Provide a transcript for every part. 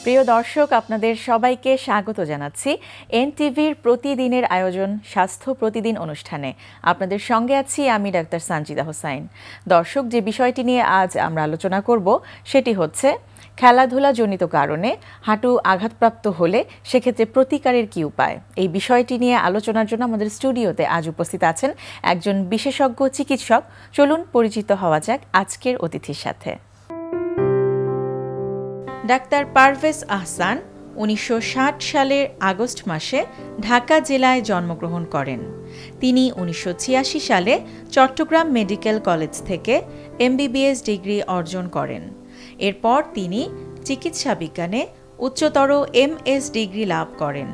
প্রিয় দর্শক, আপনাদের সবাইকে স্বাগত জানাচ্ছি এনটিভির প্রতিদিনের আয়োজন স্বাস্থ্য প্রতিদিন অনুষ্ঠানে। আপনাদের সঙ্গে আছি আমি ডাক্তার সানজিদা হোসাইন। দর্শক, যে বিষয়টি নিয়ে আজ আমরা আলোচনা করব সেটি হচ্ছে খেলাধুলাজনিত কারণে হাঁটু আঘাতপ্রাপ্ত হলে সেক্ষেত্রে প্রতিকারের কী উপায়। এই বিষয়টি নিয়ে আলোচনার জন্য আমাদের স্টুডিওতে আজ উপস্থিত আছেন একজন বিশেষজ্ঞ চিকিৎসক। চলুন পরিচিত হওয়া যাক আজকের অতিথির সাথে। ডাক্তার পারভেজ আহসান 1960 সালের আগস্ট মাসে ঢাকা জেলায় জন্মগ্রহণ করেন। তিনি 1986 সালে চট্টগ্রাম মেডিকেল কলেজ থেকে এমবিবিএস ডিগ্রি অর্জন করেন। এরপর তিনি চিকিৎসা বিজ্ঞানে উচ্চতর এমএস ডিগ্রি লাভ করেন।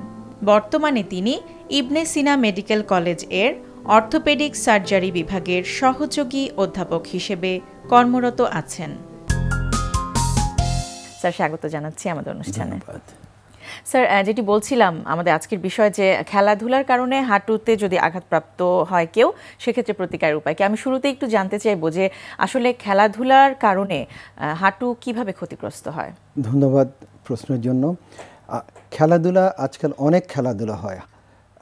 বর্তমানে তিনি ইবনে সিনা মেডিকেল কলেজ এর অর্থোপেডিক সার্জারি বিভাগের সহযোগী অধ্যাপক হিসেবে কর্মরত আছেন। স্যার, স্বাগত জানাচ্ছি আমাদের অনুষ্ঠানে। স্যার, যেটি বলছিলাম, আমাদের আজকের বিষয় যে খেলাধুলার কারণে হাঁটুতে যদি আঘাতপ্রাপ্ত হয় কেউ, সেক্ষেত্রে প্রতিকারের উপায় কি। আমি শুরুতে একটু জানতে চাইবো যে আসলে খেলাধুলার কারণে হাঁটু কিভাবে ক্ষতিগ্রস্ত হয়। ধন্যবাদ প্রশ্নের জন্য। খেলাধুলা আজকাল অনেক খেলাধুলা হয়,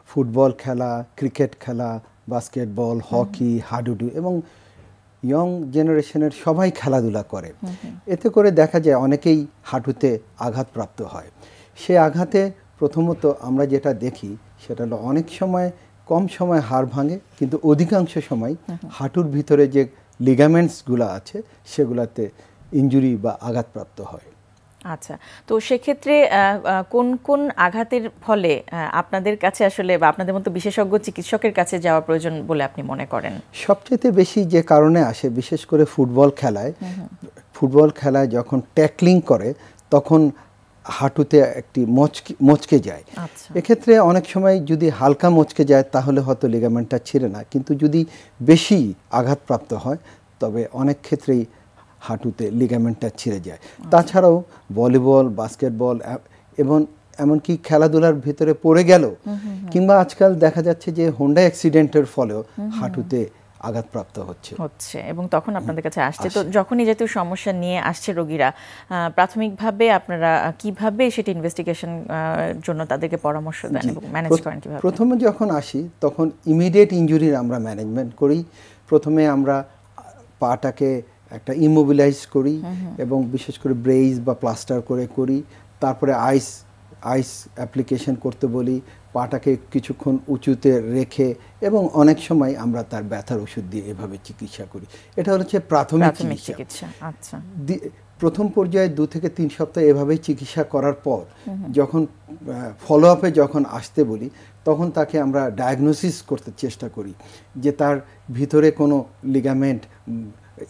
ফুটবল খেলা, ক্রিকেট খেলা, বাস্কেটবল, হকি, হাডুডু এবং ইয়ং জেনারেশনের সবাই খেলাধুলা করে। এতে করে দেখা যায় অনেকেই হাঁটুতে আঘাতপ্রাপ্ত হয়। সে আঘাতে প্রথমত আমরা যেটা দেখি সেটা হলো অনেক সময় কম সময় হাড় ভাঙে, কিন্তু অধিকাংশ সময় হাঁটুর ভিতরে যে লিগামেন্টসগুলো আছে সেগুলাতে ইনজুরি বা আঘাতপ্রাপ্ত হয়। আচ্ছা, তো সেক্ষেত্রে কোন কোন আঘাতের ফলে আপনাদের কাছে আসলে বা আপনাদের মতো বিশেষজ্ঞ চিকিৎসকের কাছে যাওয়া প্রয়োজন বলে আপনি মনে করেন? সবচেয়ে বেশি যে কারণে আসে, বিশেষ করে ফুটবল খেলায় যখন ট্যাকলিং করে তখন হাঁটুতে একটি মচকে যায়। এক্ষেত্রে অনেক সময় যদি হালকা মচকে যায় তাহলে হয়তো লিগামেন্টটা ছিঁড়ে না, কিন্তু যদি বেশি আঘাতপ্রাপ্ত হয় তবে অনেক ক্ষেত্রেই হাঁটুতে লিগামেন্টটা ছিঁড়ে যায়। তাছাড়াও ভলিবল, বাস্কেটবল এবং এমনকি খেলাধুলার ভিতরে পড়ে গেল, কিংবা আজকাল দেখা যাচ্ছে যে হোন্ডা অ্যাক্সিডেন্টের ফলেও হাঁটুতে আঘাতপ্রাপ্ত হচ্ছে এবং তখন আপনাদের কাছে আসছে। তো যখন এই জাতীয় সমস্যা নিয়ে আসছে রোগীরা, প্রাথমিকভাবে আপনারা কিভাবে সেটা ইনভেস্টিগেশন জন্য তাদেরকে পরামর্শ দেন এবং ম্যানেজ করেন কিভাবে? প্রথমে যখন আসি তখন ইমিডিয়েট ইনজুরির আমরা ম্যানেজমেন্ট করি। প্রথমে আমরা পাটাকে একটা ইমোবিলাইজ করি এবং বিশেষ করে ব্রেইজ বা প্লাস্টার করি। তারপরে আইস অ্যাপ্লিকেশন করতে বলি, পাটাকে কিছুক্ষণ উঁচুতে রেখে, এবং অনেক সময় আমরা তার ব্যথার ওষুধ দিয়ে এভাবে চিকিৎসা করি। এটা হচ্ছে প্রাথমিক চিকিৎসা। আচ্ছা, প্রথম পর্যায়ে 2 থেকে 3 সপ্তাহ এভাবেই চিকিৎসা করার পর যখন ফলো আপে যখন আসতে বলি তখন তাকে আমরা ডায়াগনোসিস করতে চেষ্টা করি যে তার ভিতরে কোনো লিগামেন্ট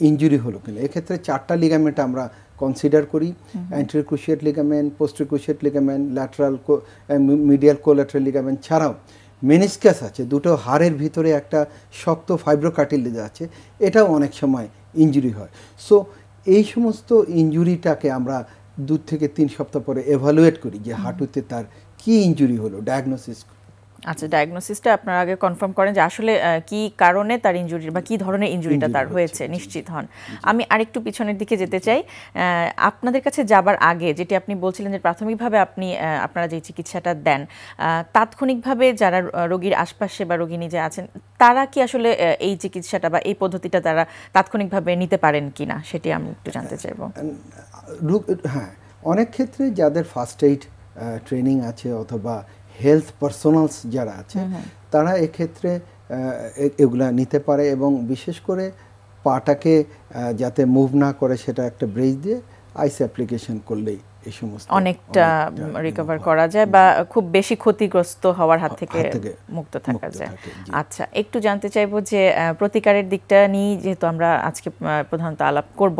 ইনজুরি হলো কিনা। এক্ষেত্রে 4টা লিগামেন্ট আমরা কনসিডার করি: anterior cruciate ligament, posterior cruciate ligament, lateral medial collateral ligament ছাড়াও মেনিসকাস আছে, দুটো হাড়ের ভিতরে একটা শক্ত ফাইব্রোকার্টিলেজ আছে, এটাও অনেক সময় ইনজুরি হয়। সো এই সমস্ত ইনজুরিটাকে আমরা 2 থেকে 3 সপ্তাহ পরে এভালুয়েট করি যে হাঁটুতে তার কি ইনজুরি হলো, ডায়াগনোসিস। আচ্ছা, ডায়াগনোসিসটা আপনারা আগে কনফার্ম করেন যে আসলে কি কারণে তার ইনজুরি বা কি ধরনের ইনজুরিটা তার হয়েছে, নিশ্চিত হন। আমি আরেকটু পিছনের দিকে যেতে চাই। আপনাদের কাছে যাবার আগে যেটি আপনি বলছিলেন যে প্রাথমিকভাবে আপনারা যে চিকিৎসাটা দেন, তাৎক্ষণিকভাবে যারা রোগীর আশপাশে বা রোগী নিজে আছেন তারা কি আসলে এই চিকিৎসাটা বা এই পদ্ধতিটা তারা তাৎক্ষণিকভাবে নিতে পারেন কিনা, সেটি আমি একটু জানতে চাইব। হ্যাঁ, অনেক ক্ষেত্রে যাদের ফার্স্ট এইড ট্রেনিং আছে অথবা হেলথ পার্সোনালস যারা আছে তারা এক্ষেত্রে এগুলা নিতে পারে, এবং বিশেষ করে পাটাকে যাতে মুভ না করে সেটা একটা ব্রেস দিয়ে আইস অ্যাপ্লিকেশন করলেই এই সমস্ত অনেকটা রিকভার করা যায় বা খুব বেশি ক্ষতিগ্রস্ত হওয়ার হাত থেকে মুক্ত থাকা যায়। আচ্ছা, একটু জানতে চাইবো যে প্রতিকারের দিকটা নিয়ে যেহেতু আমরা আজকে প্রধানত আলাপ করব,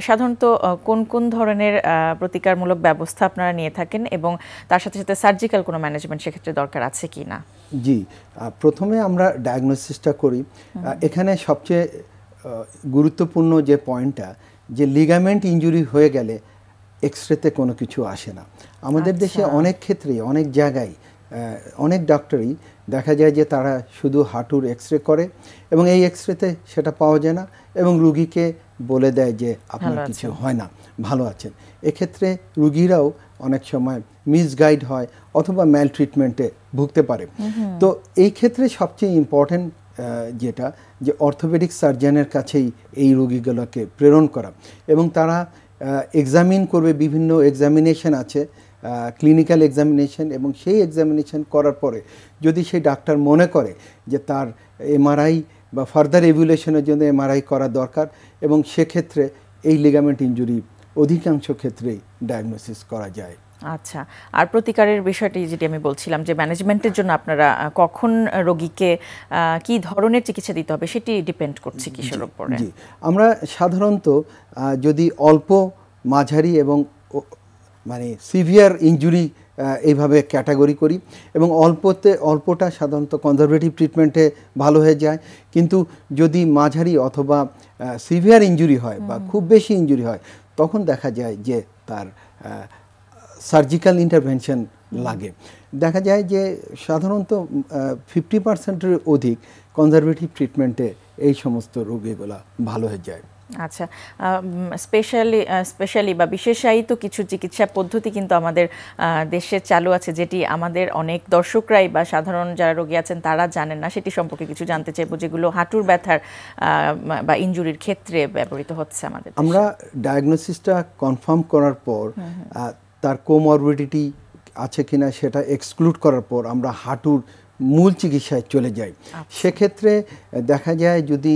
সাধারণত কোন কোন ধরনের প্রতিকারমূলক ব্যবস্থা আপনারা নিয়ে থাকেন এবং তার সাথে সাথে সার্জিক্যাল কোনো ম্যানেজমেন্ট সেক্ষেত্রে দরকার আছে কি না? জি, প্রথমে আমরা ডায়াগনোসিসটা করি। এখানে সবচেয়ে গুরুত্বপূর্ণ যে পয়েন্টটা, যে লিগামেন্ট ইনজুরি হয়ে গেলে এক্সরেতে কোনো কিছু আসে না। আমাদের দেশে অনেক ক্ষেত্রেই অনেক জায়গায় অনেক ডক্টরই দেখা যায় যে তারা শুধু হাঁটুর এক্সরে করে এবং এই এক্সরেতে সেটা পাওয়া যায় না এবং রুগীকে বলে দেয় যে আপনার কিছু হয় না, ভালো আছেন। এক্ষেত্রে রুগীরাও অনেক সময় মিসগাইড হয় অথবা ম্যাল ট্রিটমেন্টে ভুগতে পারে। তো এই ক্ষেত্রে সবচেয়ে ইম্পর্টেন্ট যেটা যে অর্থোপেডিক সার্জনের কাছেই এই রোগীগুলোকে প্রেরণ করা, এবং তারা এক্সামিন করবে, বিভিন্ন এক্সামিনেশন আছে, ক্লিনিক্যাল এক্সামিনেশন, এবং সেই এক্সামিনেশন করার পরে যদি সেই ডাক্তার মনে করে যে তার এমআরআই বা ফার্দার এভ্যালুয়েশনের জন্য এমআরআই করা দরকার, এবং সেক্ষেত্রে এই লিগামেন্ট ইনজুরি অধিকাংশ ক্ষেত্রেই ডায়াগনোসিস করা যায়। আচ্ছা, আর প্রতিকারের বিষয়টি যেটি আমি বলছিলাম যে ম্যানেজমেন্টের জন্য আপনারা কখন রোগীকে কি ধরনের চিকিৎসা দিতে হবে সেটি ডিপেন্ড করছে কিসের উপরে? জি, আমরা সাধারণত যদি অল্প, মাঝারি এবং মানে সিভিয়ার ইনজুরি এইভাবে ক্যাটাগরি করি, এবং অল্পটা সাধারণত কনজারভেটিভ ট্রিটমেন্টে ভালো হয়ে যায়। কিন্তু যদি মাঝারি অথবা সিভিয়ার ইনজুরি হয় বা খুব বেশি ইনজুরি হয়, তখন দেখা যায় যে তার সার্জিক্যাল ইন্টারভেনশন লাগে। দেখা যায় যে সাধারণত 50%-এর অধিক কনজারভেটিভ এই সমস্ত রোগীগুলো ভালো হয়ে যায়। আচ্ছা, স্পেশালি বা বিশেষায়িত কিছু চিকিৎসা পদ্ধতি কিন্তু আমাদের দেশে চালু আছে, যেটি আমাদের অনেক দর্শকরাই বা সাধারণ যারা রোগী আছেন তারা জানেন না। সেটি সম্পর্কে কিছু জানতে চাইবো, যেগুলো হাঁটুর ব্যথার বা ইনজুরির ক্ষেত্রে ব্যবহৃত হচ্ছে আমাদের। আমরা ডায়াগনোসিসটা কনফার্ম করার পর তার কোমরবিডিটি আছে কিনা সেটা এক্সক্লুড করার পর আমরা হাঁটুর মূল চিকিৎসায় চলে যাই। সেক্ষেত্রে দেখা যায় যদি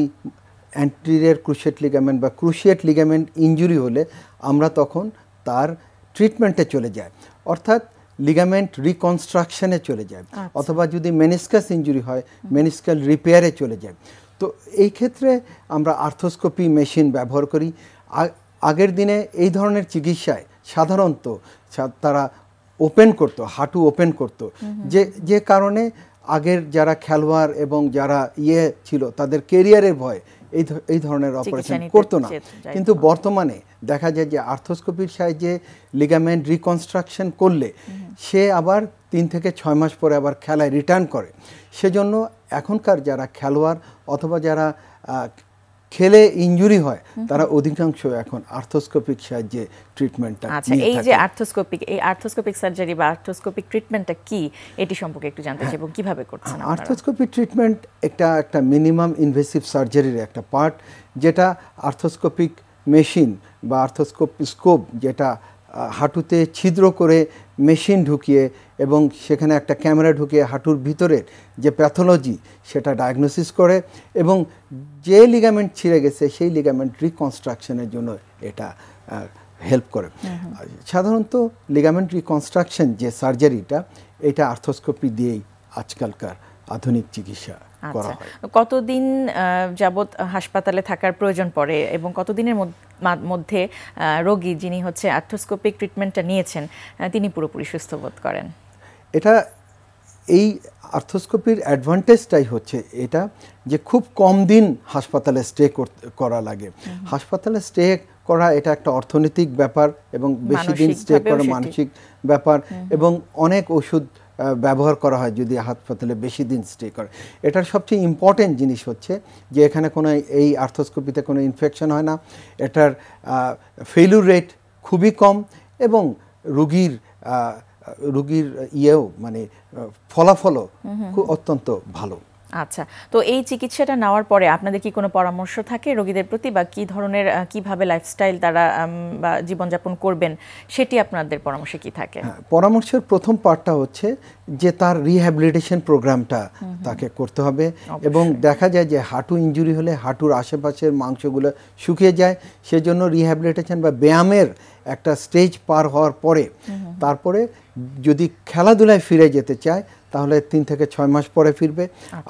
অ্যান্টেরিয়র ক্রুশিয়েট লিগামেন্ট বা ক্রুশিয়েট লিগামেন্ট ইনজুরি হলে আমরা তখন তার ট্রিটমেন্টে চলে যাই, অর্থাৎ লিগামেন্ট রিকনস্ট্রাকশনে চলে যায়, অথবা যদি মেনিসকাস ইনজুরি হয় মেনিসকাল রিপেয়ারে চলে যায়। তো এই ক্ষেত্রে আমরা আর্থ্রোস্কোপি মেশিন ব্যবহার করি। আগের দিনে এই ধরনের চিকিৎসায় সাধারণত তারা ওপেন করতো, হাঁটু ওপেন করতো, যে কারণে আগের যারা খেলোয়াড় এবং যারা ছিল তাদের কেরিয়ারের ভয় এই ধরনের অপারেশন করতো না। কিন্তু বর্তমানে দেখা যায় যে আর্থ্রোস্কোপির সাহায্যে লিগামেন্ট রিকনস্ট্রাকশন করলে সে আবার 3 থেকে 6 মাস পরে আবার খেলায় রিটার্ন করে। সেজন্য এখনকার যারা খেলোয়াড় অথবা যারা খেলে ইনজুরি হয় তারা অধিকাংশ এখন আর্থ্রোস্কোপিক সাহায্যে ট্রিটমেন্টটা আচ্ছা, এই যে আর্থ্রোস্কোপিক সার্জারি বা আর্থ্রোস্কোপিক ট্রিটমেন্টটা কি, এটি সম্পর্কে একটু জানতে চাই এবং কিভাবে করছেন আপনারা? আর্থ্রোস্কোপিক ট্রিটমেন্ট একটা মিনিমাম ইনভেসিভ সার্জারির একটা পার্ট, যেটা আর্থ্রোস্কোপিক মেশিন বা আর্থ্রোস্কোপ যেটা হাঁটুতে ছিদ্র করে মেশিন ঢুকিয়ে এবং সেখানে একটা ক্যামেরা ঢুকিয়ে হাঁটুর ভিতরের যে প্যাথোলজি সেটা ডায়াগনোসিস করে, এবং যে লিগামেন্ট ছিঁড়ে গেছে সেই লিগামেন্ট রিকনস্ট্রাকশনের জন্য এটা হেল্প করে। সাধারণত লিগামেন্ট রিকনস্ট্রাকশন যে সার্জারিটা, এটা আর্থ্রোস্কোপি দিয়েই আজকালকার আধুনিক চিকিৎসা করা হয়। কতদিন যাবত হাসপাতালে থাকার প্রয়োজন পড়ে এবং কতদিনের মধ্যে রোগী যিনি হচ্ছে আর্থ্রোস্কোপিক ট্রিটমেন্টটা নিয়েছেন তিনি পুরোপুরি সুস্থ বোধ করেন? এই আর্থ্রোস্কোপির অ্যাডভান্টেজটাই হচ্ছে এটা যে খুব কম দিন হাসপাতালে স্টে করা লাগে। হাসপাতালে স্টে করা এটা একটা অর্থনৈতিক ব্যাপার, এবং বেশি দিন স্টে করা মানসিক ব্যাপার, এবং অনেক ওষুধ ব্যবহার করা হয় যদি হাসপাতালে বেশি দিন স্টে করে। এটার সবচেয়ে ইম্পর্টেন্ট জিনিস হচ্ছে যে এখানে কোনো এই আর্থ্রোস্কোপিতে কোনো ইনফেকশন হয় না, এটার ফেইলিউর রেট খুবই কম, এবং রোগীর মানে ফলাফলও খুব অত্যন্ত ভালো। আচ্ছা, তো এই চিকিৎসাটা নেওয়ার পরে আপনাদের কি কোনো পরামর্শ থাকে রোগীদের প্রতি, বা কি ধরনের কিভাবে লাইফস্টাইল তারা বা জীবনযাপন করবেন সেটি আপনাদের পরামর্শে কি থাকে? পরামর্শের প্রথম পার্টটা হচ্ছে যে তার রিহ্যাবিলিটেশন প্রোগ্রামটা তাকে করতে হবে, এবং দেখা যায় যে হাঁটু ইনজুরি হলে হাঁটুর আশেপাশের মাংসগুলো শুকিয়ে যায়, সেজন্য রিহ্যাবিলিটেশন বা ব্যায়ামের একটা স্টেজ পার হওয়ার পরে তারপরে যদি খেলাধুলায় ফিরে যেতে চায় তাহলে 3 থেকে 6 মাস পরে ফিরবে।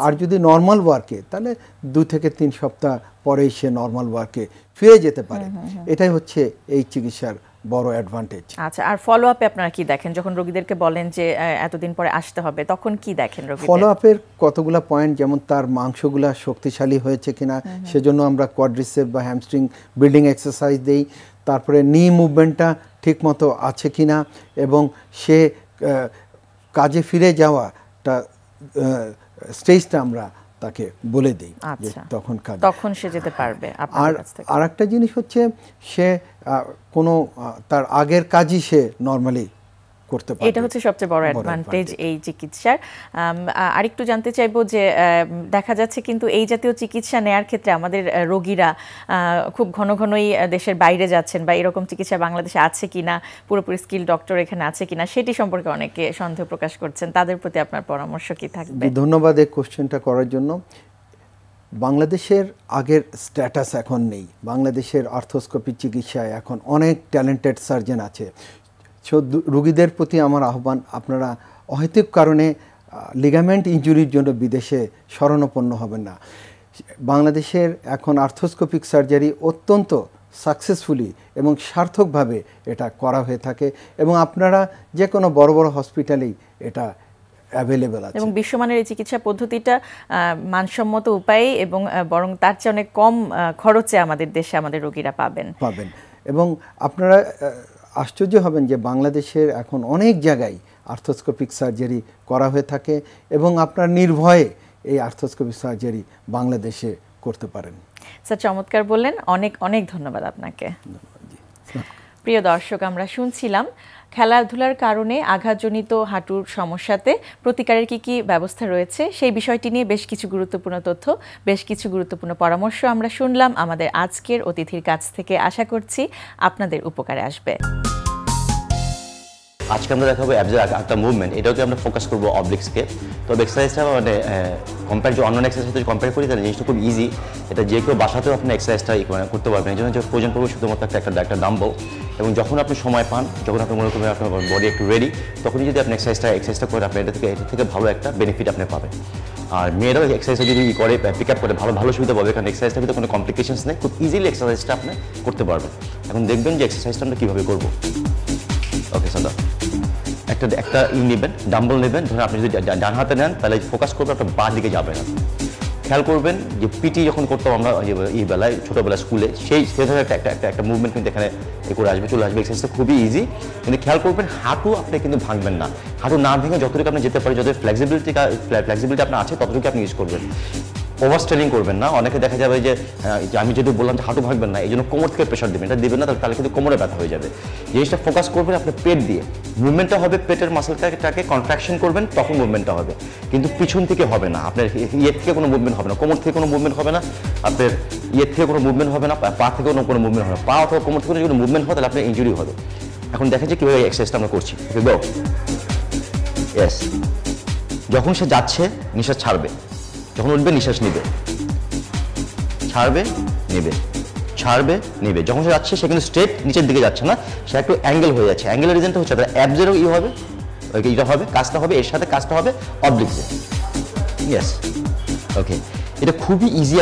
আর যদি নর্মাল ওয়ার্কে তাহলে 2 থেকে 3 সপ্তাহ পরেই সে নর্মাল ওয়ার্কে ফিরে যেতে পারে। এটাই হচ্ছে এই চিকিৎসার বড় অ্যাডভান্টেজ। আচ্ছা, আর ফলো আপে আপনারা কি দেখেন যখন রোগীদেরকে বলেন যে এতদিন পরে আসতে হবে, তখন কি দেখেন রোগীদের? ফলো আপের কতগুলো পয়েন্ট, যেমন তার মাংসগুলা শক্তিশালী হয়েছে কিনা, সেজন্য আমরা কোয়াড্রিসেপ বা হ্যামস্ট্রিং বিল্ডিং এক্সারসাইজ দেই। তারপরে নি মুভমেন্টটা ঠিকমতো আছে কিনা, এবং সে কাজে ফিরে যাওয়াটা স্টেজটা আমরা তাকে বলে দিই যে তখন সে যেতে পারবে। আর আরেকটা জিনিস হচ্ছে সে কোনো তার আগের কাজই সে নরমালি করতে পারে, এটা হচ্ছে সবচেয়ে বড় অ্যাডভান্টেজ এই চিকিৎসার। আরেকটু জানতে চাইবো যে দেখা যাচ্ছে কিন্তু এই জাতীয় চিকিৎসা নেয়ার ক্ষেত্রে আমাদের রোগীরা খুব ঘন ঘনই দেশের বাইরে যাচ্ছেন, বা এরকম চিকিৎসা বাংলাদেশে আছে কিনা, পুরোপুরি স্কিল ডক্টর এখানে আছে কিনা, সেটি সম্পর্কে অনেকে সন্দেহ প্রকাশ করছেন। তাদের প্রতি আপনার পরামর্শ কি থাকবে? ধন্যবাদ এই কোশ্চেনটা করার জন্য। বাংলাদেশের আগের স্ট্যাটাস এখন নেই। বাংলাদেশের আর্থ্রোস্কোপি চিকিৎসায় এখন অনেক ট্যালেন্টেড সার্জন আছে। রোগীদের প্রতি আমার আহ্বান, আপনারা অহেতুক কারণে লিগামেন্ট ইনজুরির জন্য বিদেশে শরণাপন্ন হবেন না। বাংলাদেশের এখন আর্থ্রোস্কোপিক সার্জারি অত্যন্ত সাকসেসফুলি এবং সার্থকভাবে এটা করা হয়ে থাকে, এবং আপনারা যে কোনো বড় বড় হসপিটালেই এটা অ্যাভেলেবেল আছে। এবং বিশ্বমানের এই চিকিৎসা পদ্ধতিটা মানসম্মত উপায়ে এবং বরং তার চেয়ে অনেক কম খরচে আমাদের দেশে আমাদের রোগীরা পাবেন। এবং আপনারা আশ্চর্য হবেন যে বাংলাদেশের এখন অনেক জায়গায় আর্থ্রোস্কোপিক সার্জারি করা হয়ে থাকে, এবং আপনার নির্ভয়ে এই আর্থ্রোস্কোপিক সার্জারি বাংলাদেশে করতে পারেন। স্যার চমৎকার বললেন, অনেক অনেক ধন্যবাদ আপনাকে। প্রিয় দর্শক, আমরা শুনছিলাম খেলাধুলার কারণে আঘাতজনিত হাঁটুর সমস্যাতে প্রতিকারের কি ব্যবস্থা রয়েছে, সেই বিষয়টি নিয়ে বেশ কিছু গুরুত্বপূর্ণ তথ্য, বেশ কিছু গুরুত্বপূর্ণ পরামর্শ আমরা শুনলাম আমাদের আজকের অতিথির কাছ থেকে। আশা করছি আপনাদের উপকারে আসবে। আজকে আমরা দেখাবো অ্যাবজের একটা মুভমেন্ট, এটাকে আমরা ফোকাস করবো অবলিক্সকে। তবে এক্সারসাইজটা মানে কম্পেয়ার যে অন্য এক্সারসাইজ যদি কম্পেয়ার করি তাহলে জিনিসটা খুব ইজি। এটা যে কেউ বাসাতেও আপনি এক্সারসাইজটা করতে পারবেন। এই জন্য যে প্রয়োজন পড়বে শুধুমাত্র একটা ডাম্বল, এবং যখন আপনি সময় পান, যখন আপনি মনে করবেন আপনার বডি একটু রেডি, তখনই যদি আপনি এক্সারসাইজটা করে আপনি এটা থেকে ভালো একটা বেনিফিট আপনি পাবেন। আর মেয়েরাও এক্সারসাইজটা যদি করে পিক আপ করে ভালো সুবিধা পাবে, কারণ এক্সারসাইজটার ভিতরে কোনো কমপ্লিকেশনস নেই, খুব ইজিলি এক্সারসাইজটা আপনি করতে পারবেন। এখন দেখবেন যে এক্সারসাইজটা আমরা কীভাবে করবো। ওকে সাদা একটা নেবেন, ডাম্বল নেবেন, ধরুন আপনি যদি ডান হাতে নেন তাহলে ফোকাস করবেন আপনার বাঁ দিকে যাবে না। খেয়াল করবেন যে পিটি যখন করতাম আমরা এই বেলায় ছোটোবেলায় স্কুলে, সেই ধরনের একটা মুভমেন্ট কিন্তু এখানে করে আসবে, চলে আসবে। এক্সারসাইজটা খুবই ইজি, কিন্তু খেয়াল করবেন হাঁটু আপনি কিন্তু ভাঙবেন না। হাঁটু না ভেঙে যতটুকু আপনি যেতে পারে, যত ফ্লেক্সিবিলিটি আপনার আছে ততটুকু আপনি ইউজ করবেন। ওভার স্ট্রেনিং করবেন না। অনেকে দেখা যাবে যে আমি যদি বললাম যে হাঁটু ভাঙবেন না, এই জন্য কোমর থেকে প্রেশার দেবেন, এটা দেবেন না, তাহলে কিন্তু কোমরে ব্যথা হয়ে যাবে। জিনিসটা ফোকাস করবেন আপনার পেট দিয়ে, মুভমেন্টটা হবে পেটের মাসেলটাকে কন্ট্রাকশন করবেন, তখন মুভমেন্টটা হবে, কিন্তু পিছন থেকে হবে না। আপনার ইয়ের থেকে কোনো মুভমেন্ট হবে না, কোমর থেকে কোনো মুভমেন্ট হবে না, আপনার ইয়ের থেকে কোনো মুভমেন্ট হবে না, পা থেকে কোনো মুভমেন্ট হবে না। পা অথবা কোমর থেকে যদি মুভমেন্ট হয় তাহলে আপনার ইনজুরি হবে। এখন দেখেন যে কীভাবে এক্সারসাইজটা আমরা করছি। ইয়েস, যখন সে যাচ্ছে নিঃশ্বাস ছাড়বে, যখন উঠবে নিঃশ্বাস নিবে, ছাড়বে নেবে, ছাড়বে নেবে। যখন সে যাচ্ছে সে কিন্তু স্ট্রেট নিচের দিকে যাচ্ছে না, সে একটু অ্যাঙ্গেল হয়ে যাচ্ছে। অ্যাঙ্গেলের রিজনটা হচ্ছে তার অ্যাবজেরও হবে, এটা হবে, কাজটা হবে, এর সাথে কাজটা হবে অবলিক্সে। ইয়েস, ওকে। এটা খুবই ইজি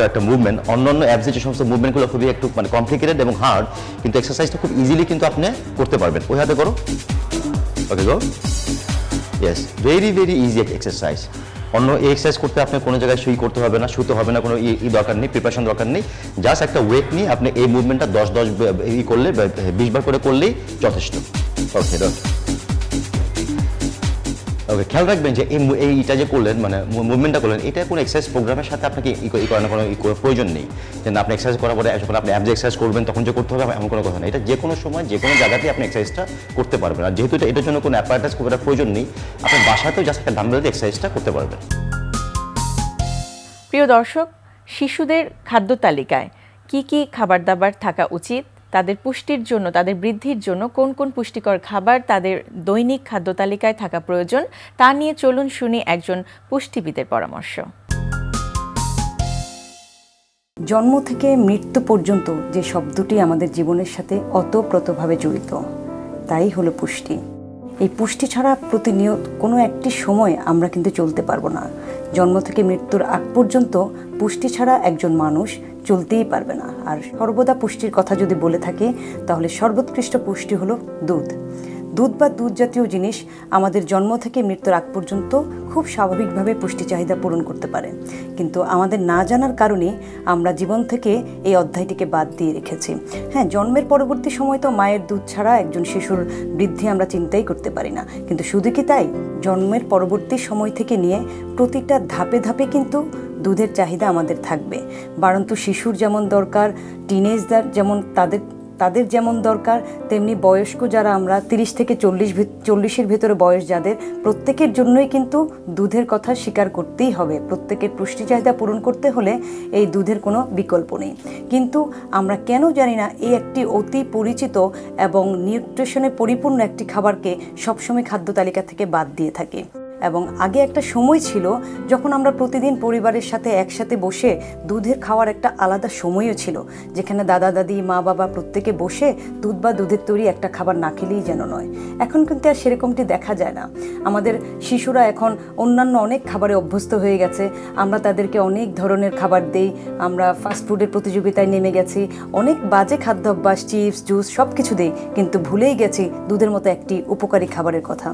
একটা মুভমেন্ট। অন্যান্য অ্যাবজের যে সমস্ত মুভমেন্টগুলো খুবই একটু মানে কমপ্লিকেটেড এবং হার্ড, কিন্তু এক্সারসাইজটা খুব ইজিলি কিন্তু আপনি করতে পারবেন। ওই হাতে করো, okay go. Yes, very very easy exercise. অন্য এই এক্সারসাইজ করতে আপনি কোনো জায়গায় শুই করতে হবে না, শুতে হবে না, কোনো দরকার নেই, প্রিপারেশন দরকার নেই। জাস্ট একটা ওয়েট নিয়ে আপনি এই মুভমেন্টটা 10 করলে 20 বার করে করলেই যথেষ্ট। ওকে ওকে, খেয়াল রাখবেন যে এইটা যে করলেন, মানে মুভমেন্টটা করলেন, এটা কোনো এক্সারসাইজ প্রোগ্রামের সাথে আপনাকে করার কোনো প্রয়োজন নেই। যেন আপনি এক্সারসাইজ করার পরে যখন আপনি অ্যাবজ এক্সারসাইজ করবেন তখন যে করতে হবে এমন কোনো কথা নেই। এটা যে কোনো সময় যে কোনো জায়গাতেই আপনি এক্সারসাইজটা করতে পারবেন। আর যেহেতু এটার জন্য কোনো অ্যাপারেটাস খুব একটা প্রয়োজন নেই, আপনি বাসাতেও জাস্ট একটা ডাম্বেল দিয়ে এক্সারসাইজটা করতে পারবেন। প্রিয় দর্শক, শিশুদের খাদ্য তালিকায় কি খাবার দাবার থাকা উচিত, তাদের পুষ্টির জন্য, তাদের বৃদ্ধির জন্য কোন কোন পুষ্টিকর খাবার তাদের দৈনিক খাদ্য তালিকায় থাকা প্রয়োজন, তা নিয়ে চলুন শুনি একজন পুষ্টিবিদের পরামর্শ। জন্ম থেকে মৃত্যু পর্যন্ত যে শব্দটি আমাদের জীবনের সাথে ওতপ্রোতভাবে জড়িত, তাই হলো পুষ্টি। এই পুষ্টি ছাড়া প্রতিনিয়ত কোনো একটি সময় আমরা কিন্তু চলতে পারবো না। জন্ম থেকে মৃত্যুর আগ পর্যন্ত পুষ্টি ছাড়া একজন মানুষ চলতেই পারবে না। আর সর্বদা পুষ্টির কথা যদি বলে থাকি, তাহলে সর্বোৎকৃষ্ট পুষ্টি হলো দুধ। দুধ বা দুধ জাতীয় জিনিস আমাদের জন্ম থেকে মৃত্যুর আগ পর্যন্ত খুব স্বাভাবিকভাবে পুষ্টি চাহিদা পূরণ করতে পারে, কিন্তু আমাদের না জানার কারণে আমরা জীবন থেকে এই অধ্যায়টিকে বাদ দিয়ে রেখেছি। হ্যাঁ, জন্মের পরবর্তী সময় তো মায়ের দুধ ছাড়া একজন শিশুর বৃদ্ধি আমরা চিন্তাই করতে পারি না, কিন্তু শুধু কি তাই, জন্মের পরবর্তী সময় থেকে নিয়ে প্রতিটা ধাপে ধাপে কিন্তু দুধের চাহিদা আমাদের থাকবে। বাড়ন্ত শিশুর যেমন দরকার, টিনেজদের যেমন তাদের যেমন দরকার, তেমনি বয়স্ক যারা আমরা 30 থেকে 40-এর ভেতরে বয়স যাদের, প্রত্যেকের জন্যই কিন্তু দুধের কথা স্বীকার করতেই হবে। প্রত্যেকের পুষ্টি চাহিদা পূরণ করতে হলে এই দুধের কোনো বিকল্প নেই। কিন্তু আমরা কেন জানি না এই একটি অতি পরিচিত এবং নিউট্রিশনে পরিপূর্ণ একটি খাবারকে সবসময় খাদ্য তালিকা থেকে বাদ দিয়ে থাকি। এবং আগে একটা সময় ছিল যখন আমরা প্রতিদিন পরিবারের সাথে একসাথে বসে দুধের খাওয়ার একটা আলাদা সময়ও ছিল, যেখানে দাদা দাদি মা বাবা প্রত্যেকে বসে দুধ বা দুধের তৈরি একটা খাবার না খেলেই যেন নয়। এখন কিন্তু আর সেরকমটি দেখা যায় না। আমাদের শিশুরা এখন অন্যান্য অনেক খাবারে অভ্যস্ত হয়ে গেছে, আমরা তাদেরকে অনেক ধরনের খাবার দেই, আমরা ফাস্টফুডের প্রতিযোগিতায় নেমে গেছি, অনেক বাজে খাদ্যাভ্যাস, চিপস জুস সব কিছু দেই, কিন্তু ভুলেই গেছি দুধের মতো একটি উপকারী খাবারের কথা।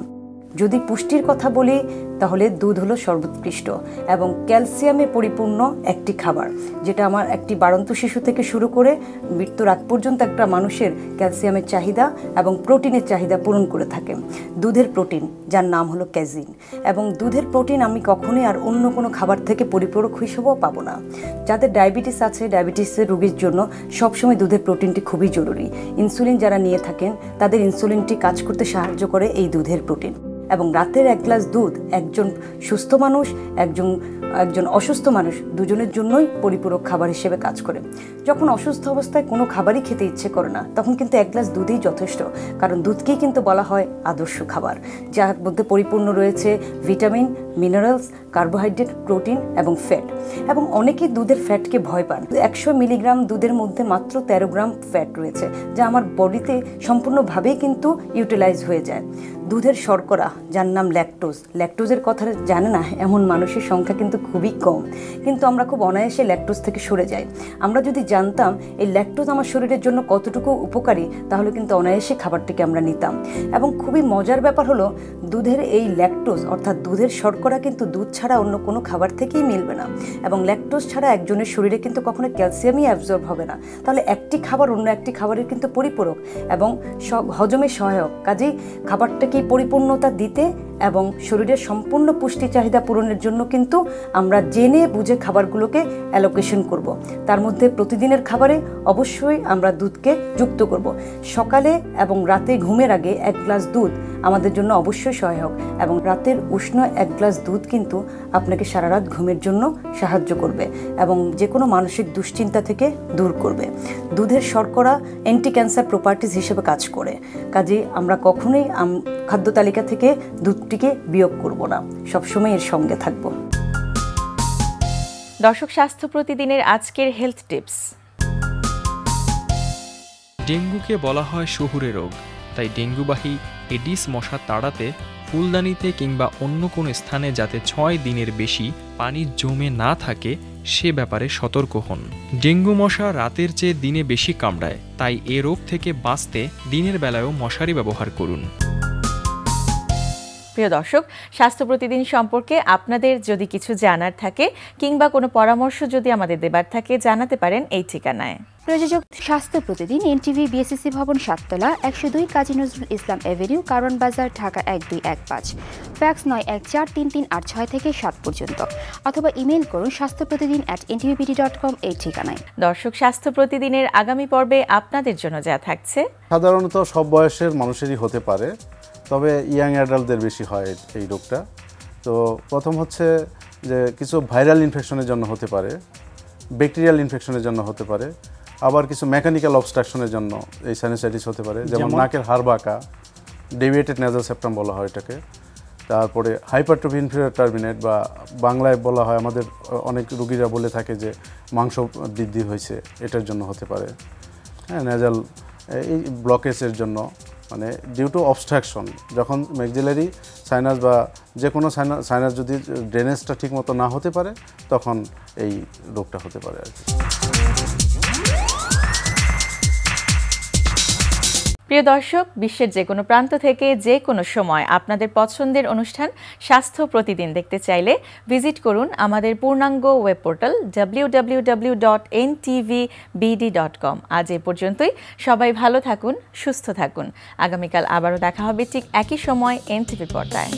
যদি পুষ্টির কথা বলি তাহলে দুধ হলো সর্বোৎকৃষ্ট এবং ক্যালসিয়ামে পরিপূর্ণ একটি খাবার, যেটা আমার একটি বাড়ন্ত শিশু থেকে শুরু করে মৃত্যুর আগ পর্যন্ত একটা মানুষের ক্যালসিয়ামের চাহিদা এবং প্রোটিনের চাহিদা পূরণ করে থাকে। দুধের প্রোটিন, যার নাম হলো ক্যাজিন, এবং দুধের প্রোটিন আমি কখনোই আর অন্য কোনো খাবার থেকে পরিপূরক হিসেবেও পাবো না। যাদের ডায়াবেটিস আছে, ডায়াবেটিসের রোগীর জন্য সবসময় দুধের প্রোটিনটি খুবই জরুরি। ইনসুলিন যারা নিয়ে থাকেন তাদের ইনসুলিনটি কাজ করতে সাহায্য করে এই দুধের প্রোটিন। এবং রাতের 1 গ্লাস দুধ একজন সুস্থ মানুষ, একজন অসুস্থ মানুষ দুজনের জন্যই পরিপূরক খাবার হিসেবে কাজ করে। যখন অসুস্থ অবস্থায় কোনো খাবারই খেতে ইচ্ছে করে না, তখন কিন্তু 1 গ্লাস দুধই যথেষ্ট, কারণ দুধকেই কিন্তু বলা হয় আদর্শ খাবার, যার মধ্যে পরিপূর্ণ রয়েছে ভিটামিন, মিনারেলস, কার্বোহাইড্রেট, প্রোটিন এবং ফ্যাট। এবং অনেকেই দুধের ফ্যাটকে ভয় পান। 100 মিলিগ্রাম দুধের মধ্যে মাত্র 13 গ্রাম ফ্যাট রয়েছে, যা আমার বডিতে সম্পূর্ণভাবেই কিন্তু ইউটিলাইজ হয়ে যায়। দুধের শর্করা, যার নাম ল্যাকটোজের কথা জানে না এমন মানুষের সংখ্যা কিন্তু খুবই কম, কিন্তু আমরা খুব অনায়াসে ল্যাকটোজ থেকে সরে যাই। আমরা যদি জানতাম এই ল্যাকটোজ আমার শরীরের জন্য কতটুকু উপকারী, তাহলে কিন্তু অনায়াসে খাবারটিকে আমরা নিতাম। এবং খুবই মজার ব্যাপার হলো, দুধের এই ল্যাকটোজ অর্থাৎ দুধের শর্করা কিন্তু দুধ ছাড়া অন্য কোনো খাবার থেকেই মিলবে না, এবং ল্যাকটোজ ছাড়া একজনের শরীরে কিন্তু কখনো ক্যালসিয়ামই অ্যাবজর্ব হবে না। তাহলে একটি খাবার অন্য একটি খাবারের কিন্তু পরিপূরক এবং হজমে সহায়ক। কাজেই খাবারটাকে পরিপূর্ণতা দিতে এবং শরীরের সম্পূর্ণ পুষ্টি চাহিদা পূরণের জন্য কিন্তু আমরা জেনে বুঝে খাবারগুলোকে অ্যালোকেশন করব। তার মধ্যে প্রতিদিনের খাবারে অবশ্যই আমরা দুধকে যুক্ত করব। সকালে এবং রাতে ঘুমের আগে 1 গ্লাস দুধ আমাদের জন্য অবশ্যই সহায়ক, এবং রাতের উষ্ণ 1 গ্লাস দুধ কিন্তু আপনাকে সারা রাত ঘুমের জন্য সাহায্য করবে এবং যে কোনো মানসিক দুশ্চিন্তা থেকে দূর করবে। দুধের শর্করা অ্যান্টি ক্যান্সার প্রপার্টিজ হিসেবে কাজ করে, কাজে আমরা কখনোই খাদ্য তালিকা থেকে দুধটিকে বিয়োগ করব না, সবসময় এর সঙ্গে থাকব। দর্শক, স্বাস্থ্য প্রতিদিনের আজকের হেলথ টিপস। ডেঙ্গুকে বলা হয় শহুরে রোগ, তাই ডেঙ্গুবাহী এডিস মশা তাড়াতে ফুলদানিতে কিংবা অন্য কোনো স্থানে যাতে 6 দিনের বেশি পানি জমে না থাকে সে ব্যাপারে সতর্ক হন। ডেঙ্গু মশা রাতের চেয়ে দিনে বেশি কামড়ায়, তাই এ রোগ থেকে বাঁচতে দিনের বেলায়ও মশারি ব্যবহার করুন। প্রিয় দর্শক, স্বাস্থ্য প্রতিদিন সম্পর্কে আপনাদের যদি কিছু জানার থাকে কিংবা কোনো পরামর্শ যদি আমাদের দেবার থাকে, জানাতে পারেন এই ঠিকানায়। প্রযোজক স্বাস্থ্য প্রতিদিন, এনটিভি, বিএসসি ভবন, 7তলা, 102 কাজী নজরুল ইসলাম এভিনিউ, কারণ বাজার, ঢাকা 1215। ফ্যাক্স 914338 থেকে 7 পর্যন্ত, অথবা ইমেইল করুন স্বাস্থ্যপ্রতিদিন@ntvpt.com এই ঠিকানায়। দর্শক, স্বাস্থ্য প্রতিদিনের আগামী পর্বে আপনাদের জন্য যা থাকছে। সাধারণত সব বয়সের মানুষেরই হতে পারে, তবে ইয়াং অ্যাডাল্টদের বেশি হয় এই রোগটা। তো প্রথম হচ্ছে যে কিছু ভাইরাল ইনফেকশনের জন্য হতে পারে, ব্যাকটেরিয়াল ইনফেকশনের জন্য হতে পারে, আবার কিছু মেকানিক্যাল অবস্ট্রাকশনের জন্য এই সাইনাসাইটিস হতে পারে, যেমন নাকের হাড় বাঁকা, ডেভিয়েটেড নেজাল সেপ্টাম বলা হয় এটাকে। তারপরে হাইপারট্রফি ইনফিরিয়র টার্মিনেট, বা বাংলায় বলা হয়, আমাদের অনেক রোগীরা বলে থাকে যে মাংস বৃদ্ধি হয়েছে, এটার জন্য হতে পারে। হ্যাঁ, নেজাল এই ব্লকেজের জন্য, মানে ডিউ টু অবস্ট্রাকশন, যখন ম্যাক্সিলারি সাইনাস বা যে কোনো সাইনাস যদি ড্রেনেজটা ঠিকমতো না হতে পারে, তখন এই রোগটা হতে পারে আর কি। প্রিয় দর্শক, বিশ্বের যে কোনো প্রান্ত থেকে যে কোনো সময় আপনাদের পছন্দের অনুষ্ঠান স্বাস্থ্য প্রতিদিন দেখতে চাইলে ভিজিট করুন আমাদের পূর্ণাঙ্গ ওয়েব পোর্টাল www.ntvbd.com। আজ এ পর্যন্তই। সবাই ভালো থাকুন, সুস্থ থাকুন। আগামীকাল আবারও দেখা হবে ঠিক একই সময় এনটিভি পর্দায়।